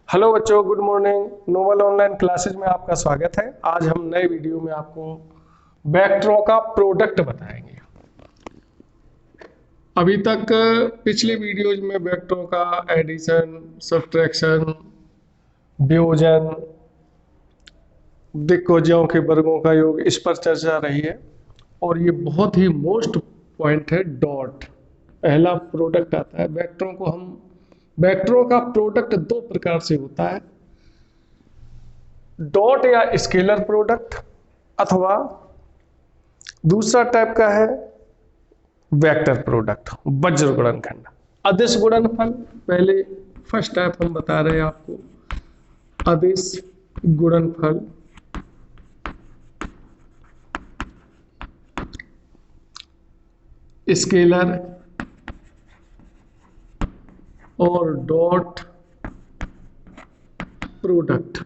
Hello बच्चों, good morning. Noble online classes में आपका स्वागत है। आज हम नए वीडियो में आपको वेक्टरों का प्रोडक्ट बताएंगे। अभी तक पिछले वीडियोज में वेक्टरों का एडिशन, सब्ट्रैक्शन, वियोजन, दिक्कोजियों के वर्गों का योग, इस पर चर्चा रही है। और ये बहुत ही मोस्ट पॉइंट है डॉट। पहला प्रोडक्ट आता है वेक्टरों का प्रोडक्ट दो प्रकार से होता है, डॉट या स्केलर प्रोडक्ट, अथवा दूसरा टाइप का है वेक्टर प्रोडक्ट, वज्र गुणनखंड, अदिश गुणनफल। पहले फर्स्ट टाइप हम बता रहे हैं आपको, अदिश गुणनफल। स्केलर और डॉट प्रोडक्ट।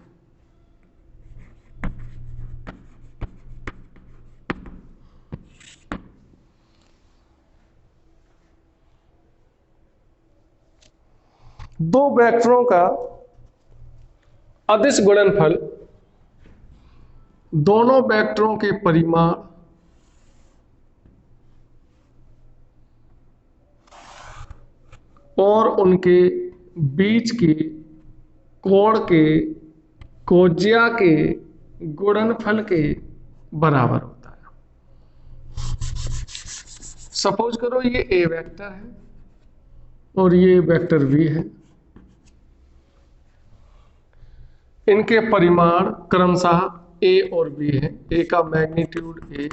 दो वेक्टरों का अदिश गुणनफल दोनों वेक्टरों के परिमाण और उनके बीच के कोण के कोज्या के गुणनफल के बराबर होता है। सपोज करो ये ए वेक्टर है और ये वेक्टर बी है। इनके परिमाण क्रमशः ए और बी है। ए का मैग्नीट्यूड ए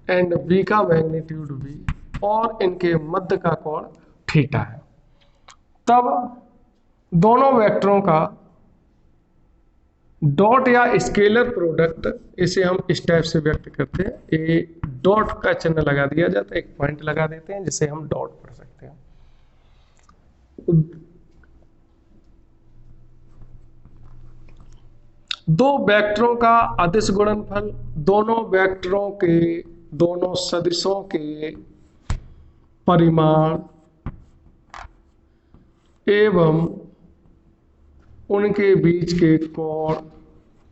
एंड बी का मैग्नीट्यूड बी, और इनके मध्य का कोण थीटा है। तब दोनों वेक्टरों का डॉट या स्केलर प्रोडक्ट, इसे हम इस टाइप से व्यक्त करते हैं। ए डॉट का चिन्ह लगा दिया जाता है, एक पॉइंट लगा देते हैं जिसे हम डॉट पढ़ सकते हैं। दो वेक्टरों का अदिश गुणनफल दोनों वेक्टरों के, दोनों सदिशों के परिमाण एवं उनके बीच के कोण,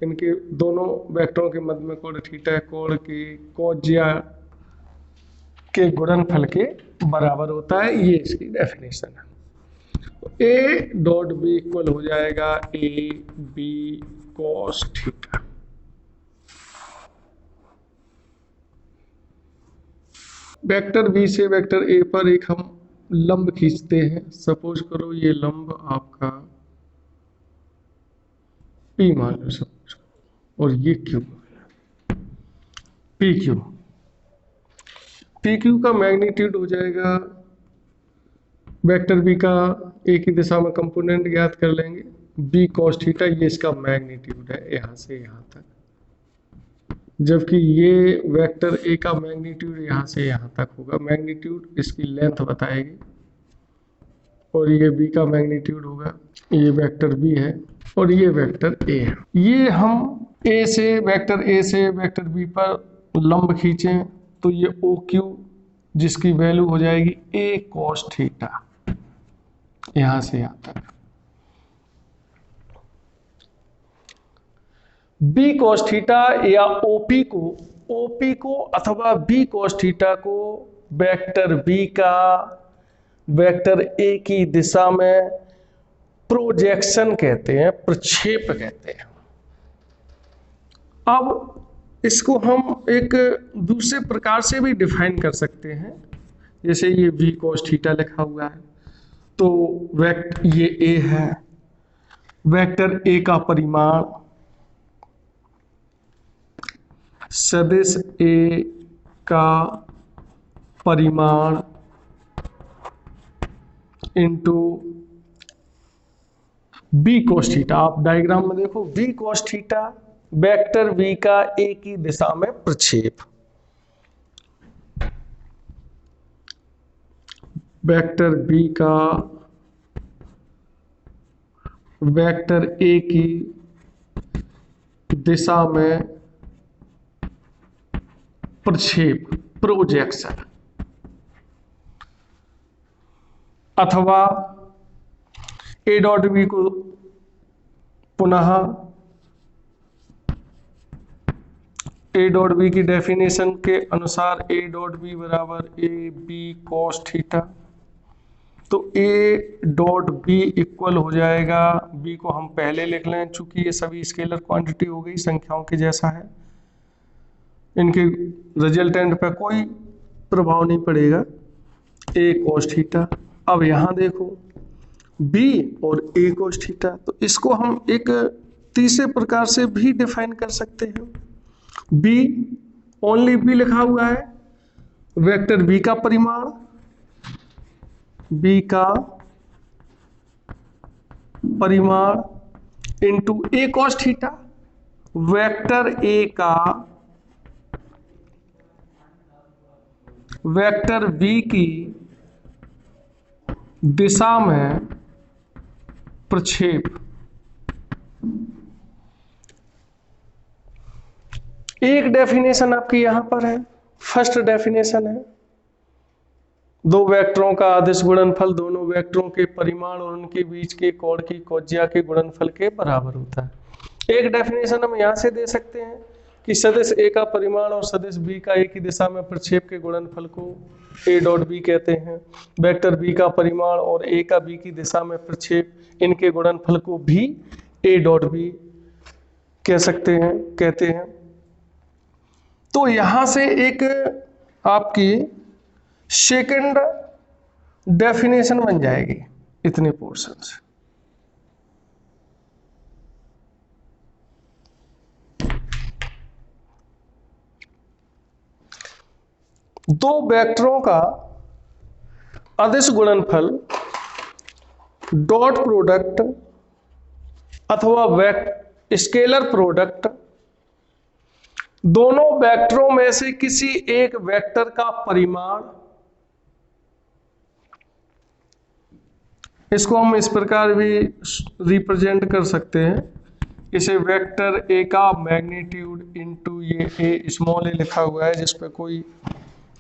इनके दोनों वेक्टरों के मध्य में कोण थीटा, कोण के कोज्या के गुणनफल के बराबर होता है। ये इसकी डेफिनेशन है। ए डॉट बी इक्वल हो जाएगा A B cos theta. Vector B से वेक्टर ए पर एक हम लंब खींचते हैं। सपोज करो ये लंब आपका पी मान लो सपोज, और ये Q, P Q. P Q का मैग्नीट्यूड हो जाएगा वेक्टर बी का, एक ही दिशा में कंपोनेंट ज्ञात कर लेंगे, बी कॉस थीटा। ये इसका मैग्नीट्यूड है यहाँ से यहाँ तक, जबकि ये वेक्टर ए का मैग्नीट्यूड यहाँ से यहाँ तक होगा। मैग्नीट्यूड इसकी लेंथ बताएगी, और ये बी का मैग्नीट्यूड होगा। ये वेक्टर बी है और ये वेक्टर ए है। ये हम ए से वेक्टर बी पर लंब खींचें तो ये ओ क्यू, जिसकी वैल्यू हो जाएगी ए कॉस थीटा, यहां से यहां तक। बी कॉस थीटा या ओपी को अथवा बी कॉस थीटा को वेक्टर बी का वेक्टर ए की दिशा में प्रोजेक्शन कहते हैं, प्रक्षेप कहते हैं। अब इसको हम एक दूसरे प्रकार से भी डिफाइन कर सकते हैं। जैसे ये बी कॉस थीटा लिखा हुआ है, तो ये ए है, वेक्टर ए का परिमाण सदिश ए का परिमाण इंटू बी कॉस थीटा। आप डायग्राम में देखो, B cos theta vector B का ए की दिशा में प्रक्षेप, वेक्टर बी का वेक्टर ए की दिशा में प्रक्षेप, प्रोजेक्शन, अथवा ए डॉट बी को पुनः ए डॉट बी की डेफिनेशन के अनुसार ए डॉट बी बराबर ए बी कॉस थीटा। तो ए डॉट बी इक्वल हो जाएगा, बी को हम पहले लिख लें चूंकि ये सभी स्केलर क्वांटिटी हो गई, संख्याओं के जैसा है, इनके रिजल्टेंट पे कोई प्रभाव नहीं पड़ेगा, ए कॉस थीटा। अब यहां देखो बी और ए कॉस थीटा, तो इसको हम एक तीसरे प्रकार से भी डिफाइन कर सकते हैं। बी ओनली बी लिखा हुआ है, वेक्टर बी का परिमाण, बी का परिमाण into A cos theta, vector A का वेक्टर बी की दिशा में प्रक्षेप। एक डेफिनेशन आपकी यहां पर है, फर्स्ट डेफिनेशन है, दो वेक्टरों का अदिश गुणनफल दोनों वेक्टरों के परिमाण और उनके बीच के कोण की कोज्या के गुणनफल के बराबर होता है। एक डेफिनेशन हम यहां से दे सकते हैं कि सदिश ए का परिमाण और सदिश बी का एक ही दिशा में प्रक्षेप के गुणनफल को ए डॉट बी कहते हैं। वेक्टर बी का परिमाण और ए का बी की दिशा में प्रक्षेप, इनके गुणनफल को भी ए डॉट बी कह सकते हैं, कहते हैं। तो यहां से एक आपकी सेकंड डेफिनेशन बन जाएगी इतने पोर्शन से। दो वेक्टरों का अदिश गुणनफल डॉट प्रोडक्ट अथवा स्केलर प्रोडक्ट दोनों वेक्टरों में से किसी एक वेक्टर का परिमाण, इसको हम इस प्रकार भी रिप्रेजेंट कर सकते हैं, इसे वेक्टर ए का मैग्नीट्यूड इंटू ये ए स्मॉल ए लिखा हुआ है जिस पे कोई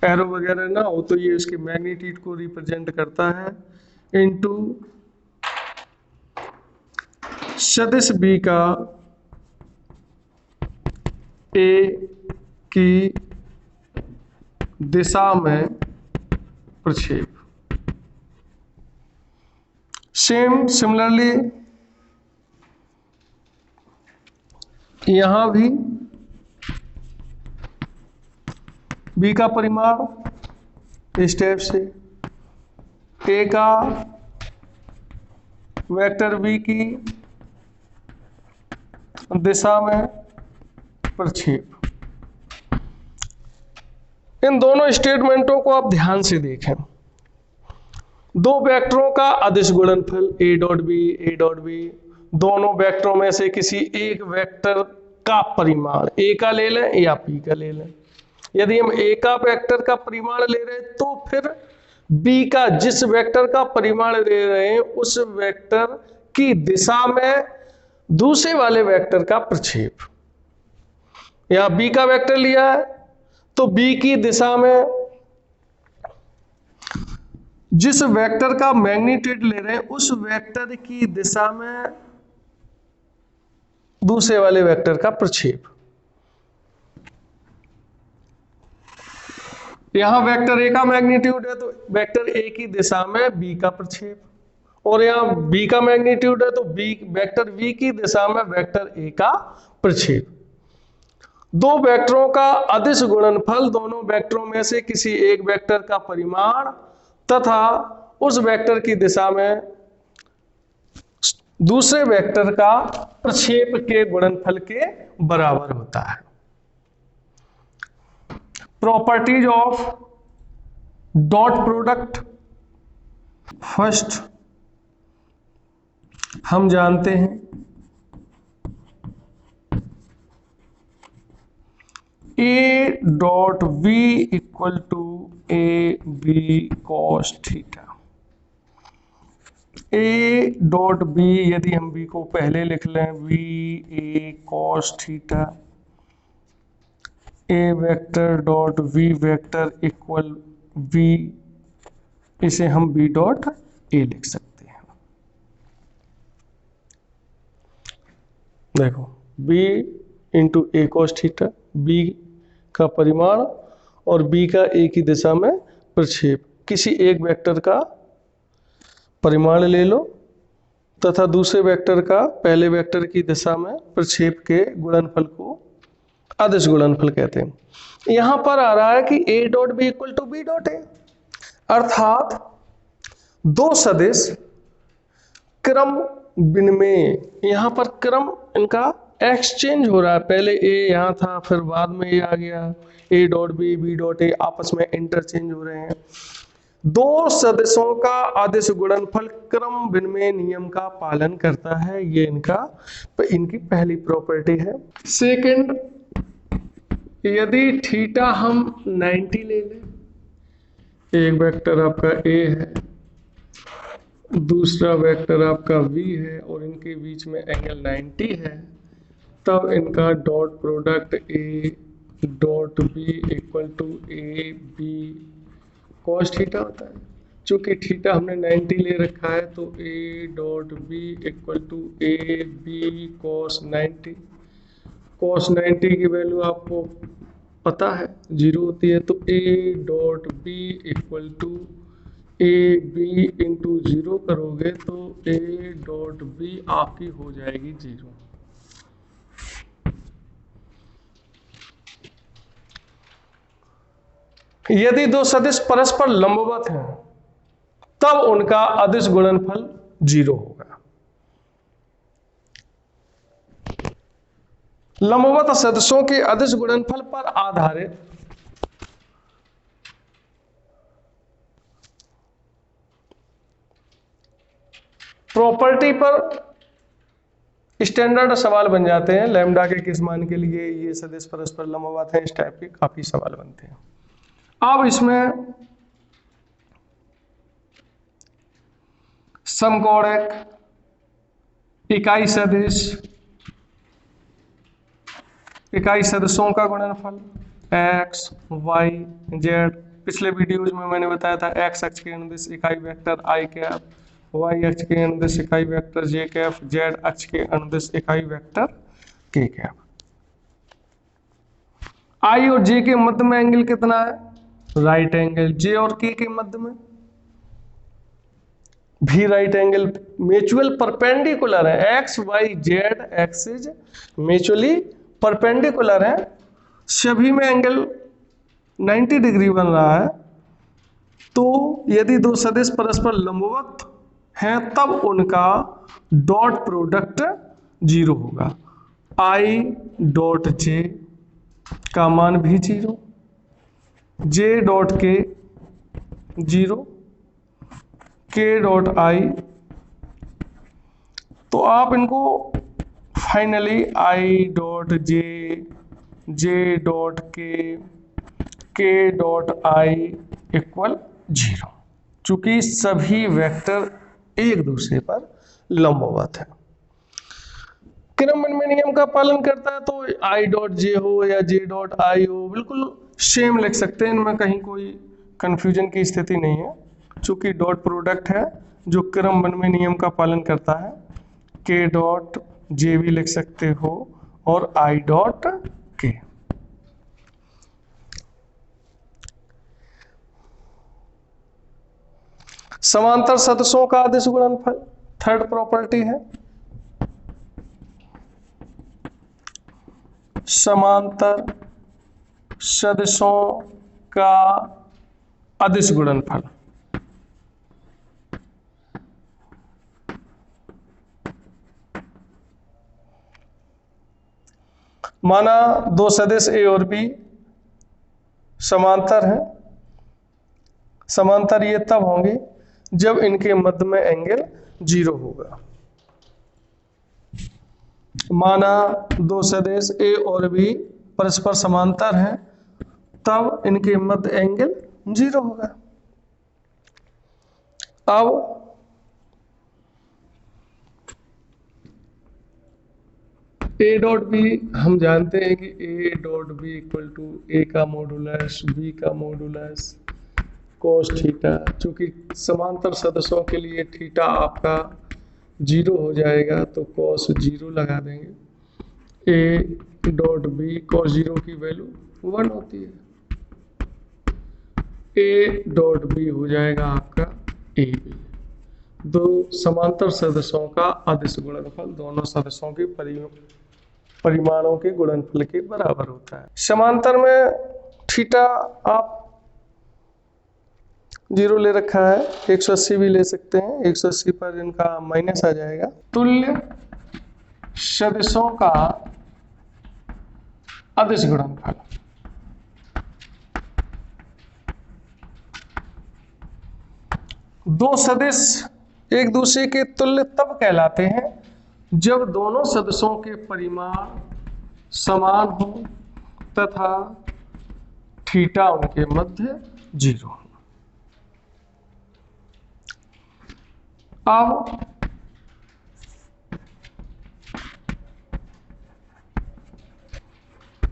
एरो वगैरह ना हो तो ये इसके मैग्नीट्यूड को रिप्रेजेंट करता है, इंटू सदिश बी का ए की दिशा में प्रक्षेप। सिमिलरली यहां भी बी का परिमाण इस टाइप से, ए का वेक्टर बी की दिशा में प्रक्षेप। इन दोनों स्टेटमेंटों को आप ध्यान से देखें। दो वेक्टरों का अदिश गुणनफल ए डॉट बी, दोनों वेक्टरों में से किसी एक वेक्टर का परिमाण ए का ले लें या पी का ले लें। यदि हम ए का वेक्टर का परिमाण ले रहे हैं तो फिर बी का जिस वेक्टर का परिमाण ले रहे हैं उस वेक्टर की दिशा में दूसरे वाले वेक्टर का प्रक्षेप। यहां बी का वेक्टर लिया है तो बी की दिशा में जिस वेक्टर का मैग्नीट्यूड ले रहे हैं उस वेक्टर की दिशा में दूसरे वाले वेक्टर का प्रक्षेप। यहां वेक्टर ए का मैग्नीट्यूड है तो वेक्टर ए की दिशा में बी का प्रक्षेप, और यहां बी का मैग्नीट्यूड है तो वेक्टर बी की दिशा में वेक्टर ए का प्रक्षेप। दो वेक्टरों का अदिश गुणनफल दोनों वेक्टरों में से किसी एक वेक्टर का परिमाण तथा उस वेक्टर की दिशा में दूसरे वेक्टर का प्रक्षेप के गुणनफल के बराबर होता है। Properties of dot product. First हम जानते हैं A dot B equal to A B cos theta. A dot B यदि हम बी को पहले लिख लें B A cos theta, A vector dot V vector equal B, इसे हम बी डॉट ए लिख सकते हैं। देखो b इंटू ए कॉस थीटा, b का परिमाण और b का एक ही दिशा में प्रक्षेप। किसी एक वेक्टर का परिमाण ले लो तथा दूसरे वेक्टर का पहले वेक्टर की दिशा में प्रक्षेप के गुणनफल को अदिश गुणनफल कहते हैं। यहां पर आ रहा है कि a dot B equal to B dot A, अर्थात दो सदिश क्रम विनिमय, यहां पर क्रम इनका एक्सचेंज हो रहा है। पहले a यहां था, फिर बाद में a आ गया, a dot B B dot A आपस में इंटरचेंज हो रहे हैं। दो सदिशों का अदिश गुणनफल क्रम विनिमय नियम का पालन करता है, ये इनकी पहली प्रॉपर्टी है। सेकंड, यदि थीटा हम 90 ले लें, एक वेक्टर आपका a है, दूसरा वेक्टर आपका v है और इनके बीच में एंगल 90 है, तब इनका dot product a dot b equal to A B cos theta होता है। चूंकि थीटा हमने 90 ले रखा है तो a dot b equal to A B cos 90। Cos 90 की वैल्यू आपको पता है 0 होती है, तो a dot b equal to A B into 0 करोगे तो a डॉट b आपकी हो जाएगी 0। यदि दो सदिश परस्पर लंबवत हैं तब उनका अदिश गुणनफल 0 होगा। लंबवत सदिशों के अदिश गुणनफल पर आधारित प्रॉपर्टी पर स्टैंडर्ड सवाल बन जाते हैं। लैम्डा के किस मान के लिए ये सदिश परस्पर लंबवत हैं, इस टाइप के काफी सवाल बनते हैं। अब इसमें समकोणिक इकाई सदिशों का गुणनफल x, y, z। पिछले वीडियोज में मैंने बताया था x अक्ष के अनुदिश इकाई वेक्टर i कैप, y अक्ष के अनुदिश इकाई वेक्टर j कैप, z अक्ष के अनुदिश इकाई वेक्टर k कैप। i और j के मध्य में एंगल कितना है? Right angle. j और k के मध्य में भी राइट एंगल। म्यूचुअल परपेंडिकुलर है, x y z axis mutually perpendicular है, सभी में एंगल 90 डिग्री बन रहा है। तो यदि दो सदिश परस्पर लंबवत हैं तब उनका डॉट प्रोडक्ट 0 होगा। i डॉट j का मान भी 0, j dot k 0, k dot i। तो आप इनको finally i dot j dot k dot i equal 0, चूंकि सभी वेक्टर एक दूसरे पर लंबवत है। क्रम विनिमय नियम का पालन करता है तो i डॉट j हो या j डॉट i हो, बिल्कुल सेम लिख सकते हैं, इनमें कहीं कोई कंफ्यूजन की स्थिति नहीं है। चूंकि डॉट प्रोडक्ट है जो क्रम विनिमय नियम का पालन करता है, k डॉट j भी लिख सकते हो और i डॉट k। समांतर सदिशों का अदिश गुणनफल थर्ड प्रॉपर्टी है। समांतर सदिशों का अदिश गुणनफल माना दो सदिश a और b समांतर हैं। समांतर ये तब होंगे जब इनके मध्य में एंगल 0 होगा। माना दो सदिश a और b परस्पर समांतर हैं तब इनके मध्य एंगल 0 होगा। अब a डॉट बी हम जानते हैं कि a dot B equal to a का मॉडुलस b का मॉडुलस cos थीटा। चूंकि समांतर सदस्यों के लिए थीटा आपका 0 हो जाएगा तो cos 0 लगा देंगे। A dot B cos zero की वैल्यू 1 होती है। ए डॉट बी हो जाएगा आपका ए बी। दो समांतर सदस्यों का अदिश गुणनफल दोनों सदस्यों के परिमाणों के गुणनफल के बराबर होता है। समांतर में थीटा आप 0 ले रखा है, 180 भी ले सकते हैं, 180 पर इनका माइनस आ जाएगा। तुल्य सदिशों का अदिश गुणनफल, दो सदिश एक दूसरे के तुल्य तब कहलाते हैं जब दोनों सदिशों के परिमाण समान हो तथा थीटा उनके मध्य 0 हो। अब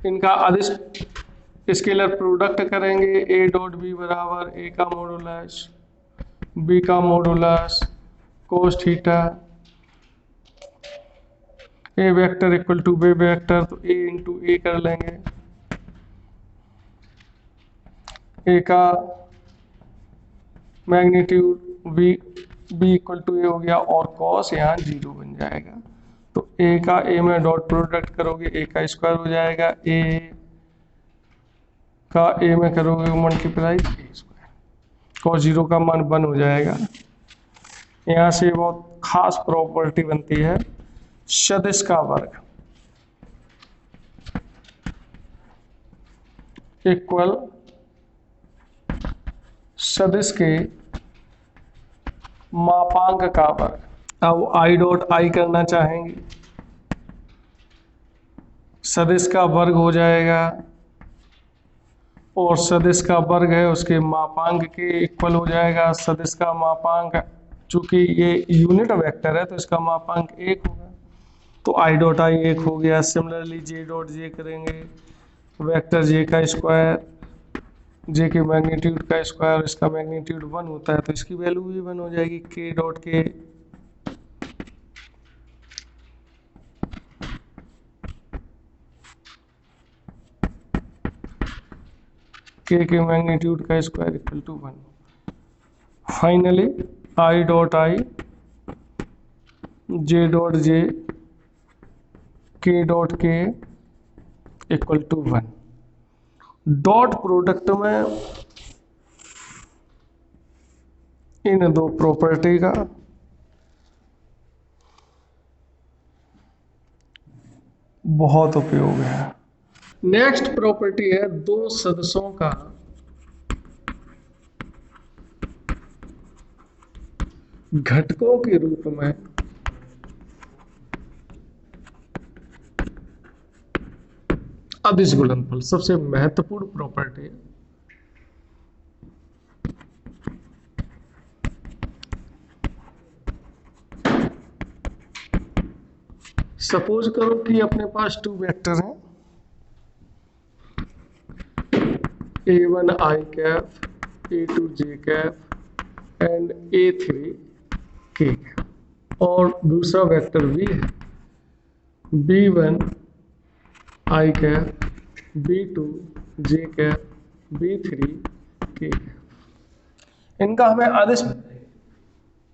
इनका अदिश स्केलर प्रोडक्ट करेंगे। ए डॉट बी बराबर ए का मॉडुलस बी का modulus cos theta, A vector equal to B vector, तो ए इंटू ए कर लेंगे। ए का magnitude B equal to A हो गया और कॉस यहाँ 0 बन जाएगा। तो ए का ए में डॉट प्रोडक्ट करोगे ए का स्क्वायर हो जाएगा, ए का ए में करोगे मल्टीप्लाई ए स्क्वायर, कॉस 0 का मान 1 हो जाएगा। यहाँ से बहुत खास प्रॉपर्टी बनती है, सदिश का वर्ग इक्वल सदिश के मापांक का वर्ग। अब आई डॉट आई करना चाहेंगे, सदिश का वर्ग हो जाएगा और सदिश का वर्ग है उसके मापांक के इक्वल हो जाएगा। सदिश का मापांक, चूंकि ये यूनिट वेक्टर है तो इसका मापांक 1 होगा, तो आई डॉट आई 1 हो गया। सिमिलरली जे डॉट जे करेंगे, वेक्टर जे का स्क्वायर, जे के मैग्नीट्यूड का स्क्वायर, इसका मैग्नीट्यूड 1 होता है तो इसकी वैल्यू भी 1 हो जाएगी। के डॉट के मैग्नीट्यूड का square equal to 1। Finally I dot I J dot J K dot के इक्वल टू 1। डॉट प्रोडक्ट में इन दो प्रॉपर्टी का बहुत उपयोग है। नेक्स्ट प्रॉपर्टी है दो सदस्यों का घटकों के रूप में अदिश गुणनफल। सबसे महत्वपूर्ण प्रॉपर्टी है। सपोज करो कि अपने पास 2 वेक्टर हैं, A1 I cap, A2 J cap and A3 K, और दूसरा वेक्टर भी है B1 I cap, B2 J cap, B3 K। इनका हमें अदिश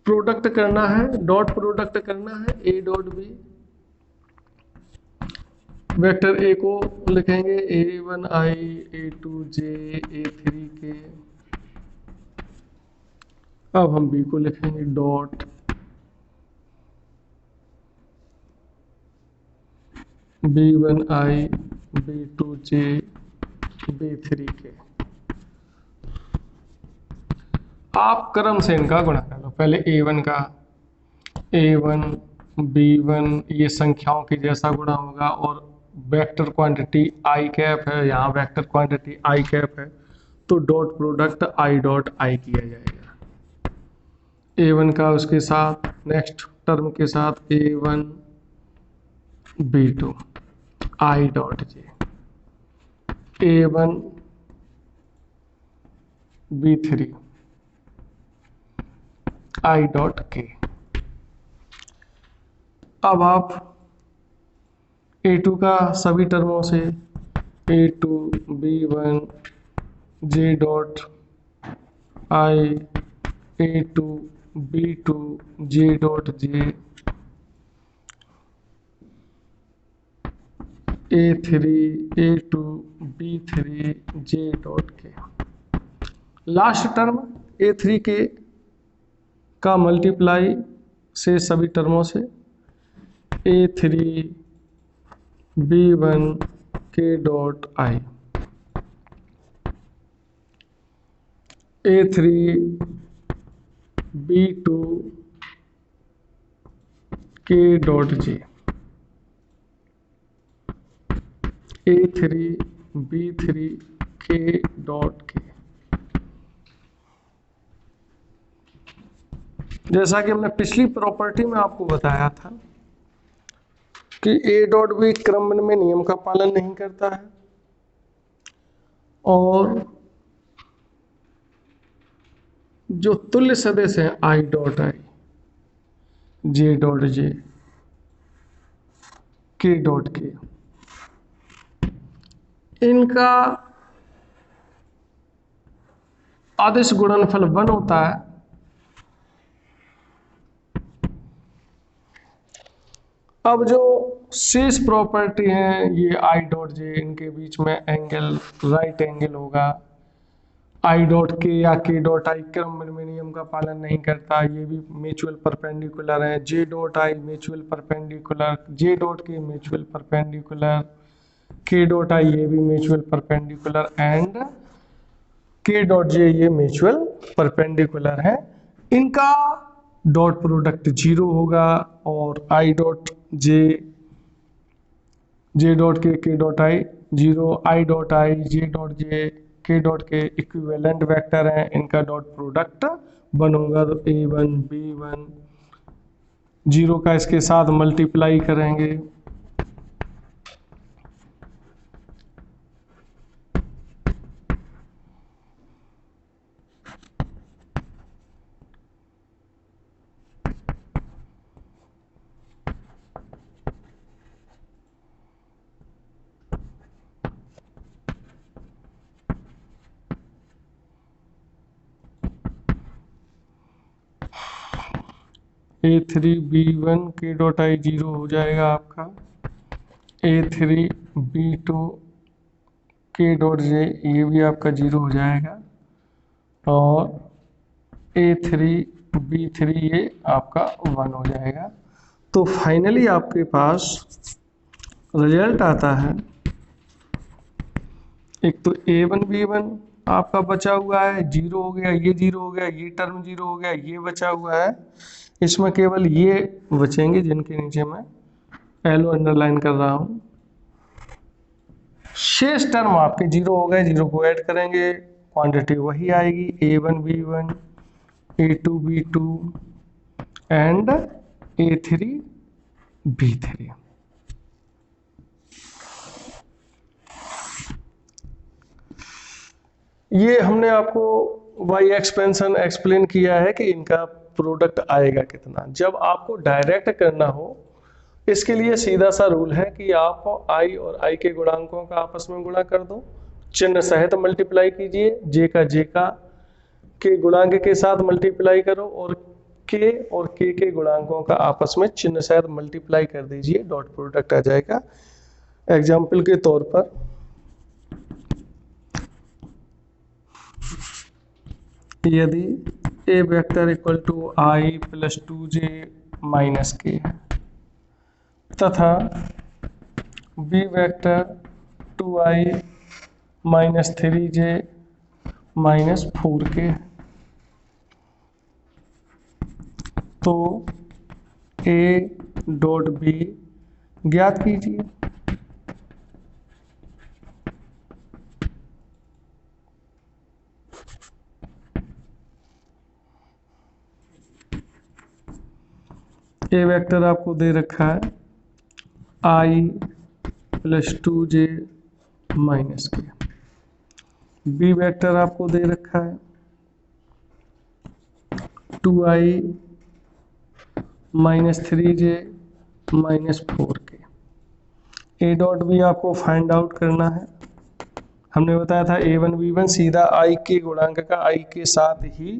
प्रोडक्ट करना है, डॉट प्रोडक्ट करना है। A dot B, vector A को लिखेंगे A1 I, A2 J, A3 K। अब हम B को लिखेंगे dot B1 I, B2 J, B3 K। आप क्रम से इनका गुणा कर लो। पहले A1 का A1 B1 ये संख्याओं के जैसा गुणा होगा, और वेक्टर क्वांटिटी I कैप है, यहाँ वेक्टर क्वांटिटी I कैप है, तो dot product I dot I किया जाएगा। A1 का उसके साथ नेक्स्ट टर्म के साथ A1 B2 I dot J, A1 B3 I dot K। अब आप A2 का सभी टर्मों से A2 B1 J dot I A2 B2 J dot J A3 A2 B3 J dot K। Last term A3 के का multiply से सभी टर्मों से A3 B1 K dot I A3 B2 K dot J A3 B3 K dot K। जैसा कि हमने पिछली property में आपको बताया था कि A डॉट भी क्रमबद्ध में नियम का पालन नहीं करता है और जो तुल्य सदिश है I dot I J dot J K dot K, इनका आदेश गुणनफल 1 होता है। अब जो शेष प्रॉपर्टी है ये I डॉट J, इनके बीच में एंगल राइट एंगल होगा। I डॉट K या K डॉट I क्रमबद्ध में नियम का पालन नहीं करता, ये भी म्यूचुअल परपेंडिकुलर है। J dot I mutual perpendicular, J dot K mutual perpendicular, K dot I ये भी mutual perpendicular and K dot J ये म्यूचुअल परपेंडिकुलर है। इनका डॉट प्रोडक्ट 0 होगा और I dot J dot K dot I 0, I dot I J dot J K dot K equivalent vector हैं, इनका dot product 1 होगा। तो A1 B1 0 का इसके साथ मल्टीप्लाई करेंगे A3 B1 K dot I 0 हो जाएगा आपका, A3 B2 K dot J ये भी आपका 0 हो जाएगा और A3 B3 ये आपका 1 हो जाएगा। तो फाइनली आपके पास रिजल्ट आता है, एक तो A1 B1 आपका बचा हुआ है 0 हो गया, ये 0 हो गया, ये टर्म 0 हो गया, ये बचा हुआ है। इसमें केवल ये बचेंगे जिनके नीचे मैं एलो अंडरलाइन कर रहा हूं। शेष टर्म आपके 0 हो गए, 0 को ऐड करेंगे, क्वांटिटी वही आएगी A1 B1 A2 B2 and A3 B3। ये हमने आपको वाई एक्सपेंशन एक्सप्लेन किया है कि इनका प्रोडक्ट आएगा कितना। जब आपको डायरेक्ट करना हो, इसके लिए सीधा सा रूल है कि आप I और I के गुणांकों का आपस में गुणा कर दो, चिन्ह सहित मल्टीप्लाई कीजिए, J का J का के गुणांक के साथ मल्टीप्लाई करो और K और K के गुणांकों का आपस में चिन्ह सहित मल्टीप्लाई कर दीजिए, डॉट प्रोडक्ट आ जाएगा। एग्जाम्पल के तौर पर यदि A vector equal to I plus 2J minus K है तथा B vector 2I minus 3J minus 4K है, तो A डॉट B ज्ञात कीजिए। A वेक्टर आपको दे रखा है I plus 2J minus K, B vector आपको दे रखा है 2I minus 3J minus 4K। A dot B आपको फाइंड आउट करना है। हमने बताया था A1 B1 सीधा आई के गुणांक का आई के साथ ही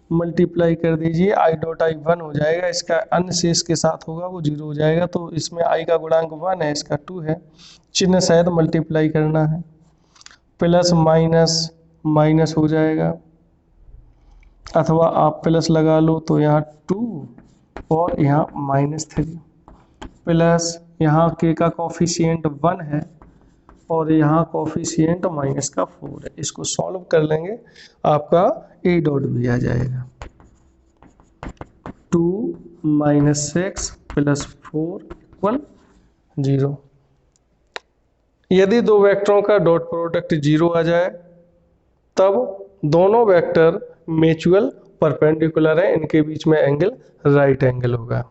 मल्टीप्लाई कर दीजिए, आई डॉट आई 1 हो जाएगा, इसका अन्य शेष के साथ होगा वो 0 हो जाएगा। तो इसमें आई का गुणांक 1 है, इसका 2 है, चिन्ह शायद मल्टीप्लाई करना है, प्लस माइनस माइनस हो जाएगा, अथवा आप प्लस लगा लो तो यहाँ 2 और यहाँ -3, प्लस यहाँ के का कॉफिशिएंट 1 है और यहाँ कॉफिशिएंट -4 है। इसको सॉल्व कर लेंगे, आपका ए डॉट भी आ जाएगा, 2 - 6 + 4 = 0। यदि दो वेक्टरों का डॉट प्रोडक्ट 0 आ जाए तब दोनों वेक्टर म्यूचुअल परपेंडिकुलर है, इनके बीच में एंगल राइट एंगल होगा।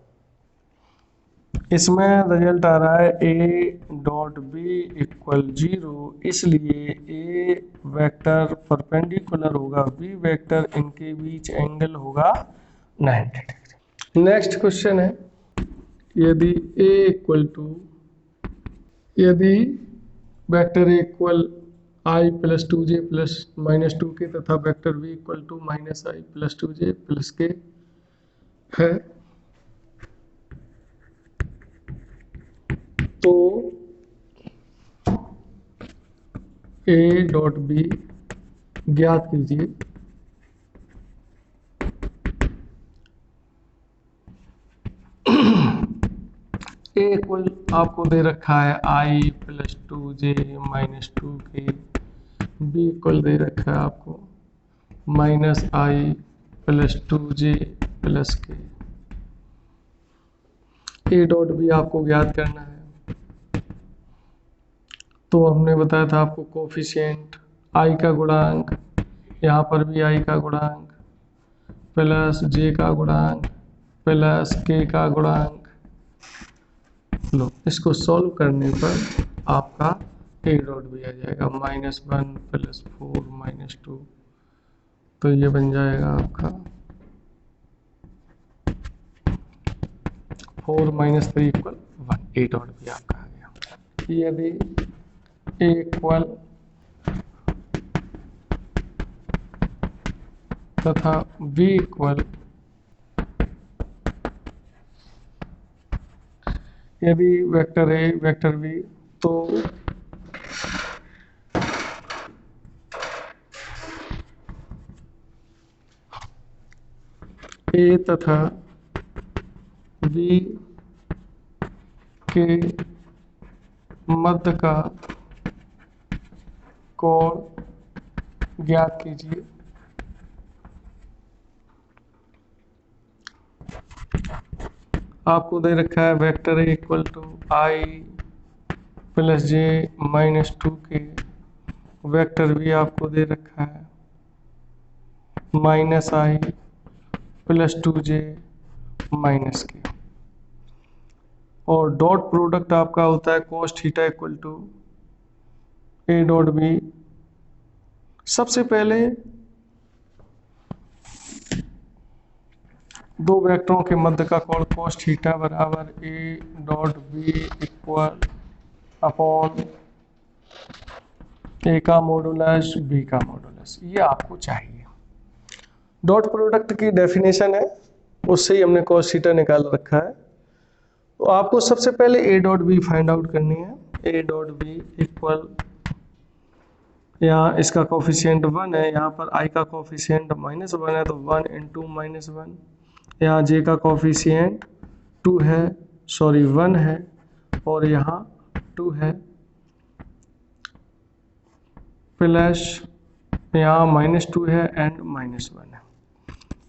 इसमें रिजल्ट आ रहा है ए डॉट बी इक्वल 0, इसलिए ए वेक्टर परपेंडिकुलर होगा बी वेक्टर, इनके बीच एंगल होगा 90 डिग्री। नेक्स्ट क्वेश्चन है, यदि ए इक्वल टू, यदि vector A equal I plus 2j plus -2 K तथा vector B equal to -i plus 2j plus K है, तो ए डॉट बी ज्ञात कीजिए। ए इक्वल आपको दे रखा है आई प्लस 2j -2 के, बी इक्वल दे रखा है आपको -i प्लस 2j प्लस के। ए डॉट बी आपको ज्ञात करना है, तो हमने बताया था आपको कोफिशिएंट आई का गुणांक, यहाँ पर भी आई का गुणांक प्लस जे का गुणांक प्लस के का गुणांक। लो, इसको सॉल्व करने पर आपका ए डॉट भी आ जाएगा, -1 + 4 - 2, तो ये बन जाएगा आपका 4 - 3 = 1। ए डॉट भी आपका आ गया। यदि ए इक्वल तथा बी इक्वल, यदि वेक्टर ए वेक्टर बी, तो ए तथा बी के मध्य का कोण ज्ञात कीजिए। आपको दे रखा है vector A equal to I plus J -2 K, vector भी आपको दे रखा है -i प्लस 2j माइनस के, और डॉट प्रोडक्ट आपका होता है cos theta equal to A dot B. सबसे पहले दो वेक्टरों के मध्य का कोण cos थीटा बराबर A dot B equal upon A का मॉडुलस बी का मॉडुलस, ये आपको चाहिए। डॉट प्रोडक्ट की डेफिनेशन है, उससे ही हमने cos थीटा निकाल रखा है। तो आपको सबसे पहले A dot B find out करनी है। ए डॉट बी इक्वल, यहाँ इसका कोफिशिएंट 1 है, यहाँ पर i का कोफिशिएंट -1 है, तो 1 × -1, यहाँ j का कोफिशिएंट 2 है, सॉरी 1 है, और यहाँ 2 है, प्लस यहाँ -2 है एंड -1 है।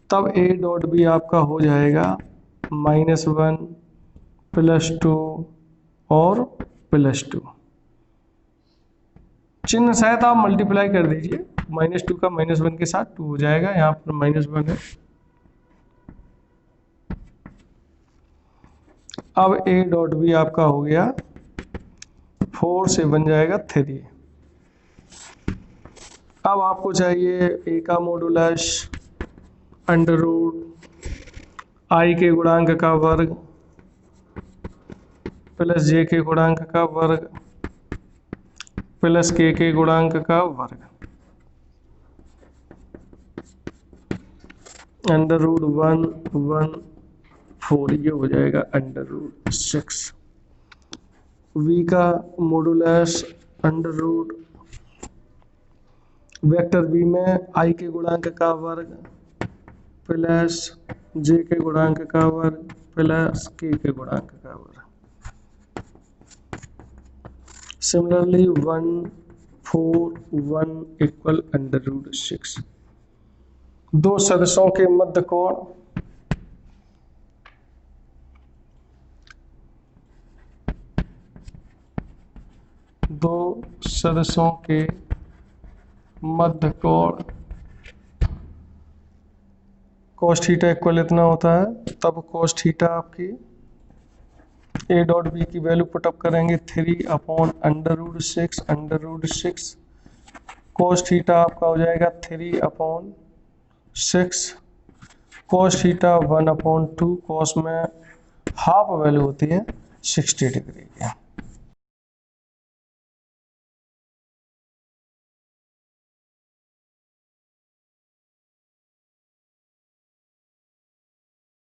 तब ए डॉट बी आपका हो जाएगा -1 + 2 और +2। चिन्ह शायद आप मल्टीप्लाई कर दीजिए, -2 का -1 के साथ 2 हो जाएगा, यहाँ पर -1 है। अब ए डॉट बी आपका हो गया 4 से बन जाएगा 3। अब आपको चाहिए ए का मॉडुलस √ i के गुणांक का वर्ग प्लस जे के गुणांक का वर्ग प्लस के गुणांक का वर्ग √114 ये हो जाएगा √6। v का मॉडुलस अंडर वेक्टर v में i के गुणांक का वर्ग प्लस j के गुणांक का वर्ग प्लस k के गुणांक का वर्ग। Similarly 1 4 1 equal √6। दो सदस्यों के मध्य कोण cos थीटा इक्वल इतना होता है, तब cos थीटा आपकी a डॉट b की वैल्यू पुटअप करेंगे 3/√6 cos थीटा आपका हो जाएगा 3/6 cos थीटा 1/2 cos में हाफ वैल्यू होती है 60 डिग्री की।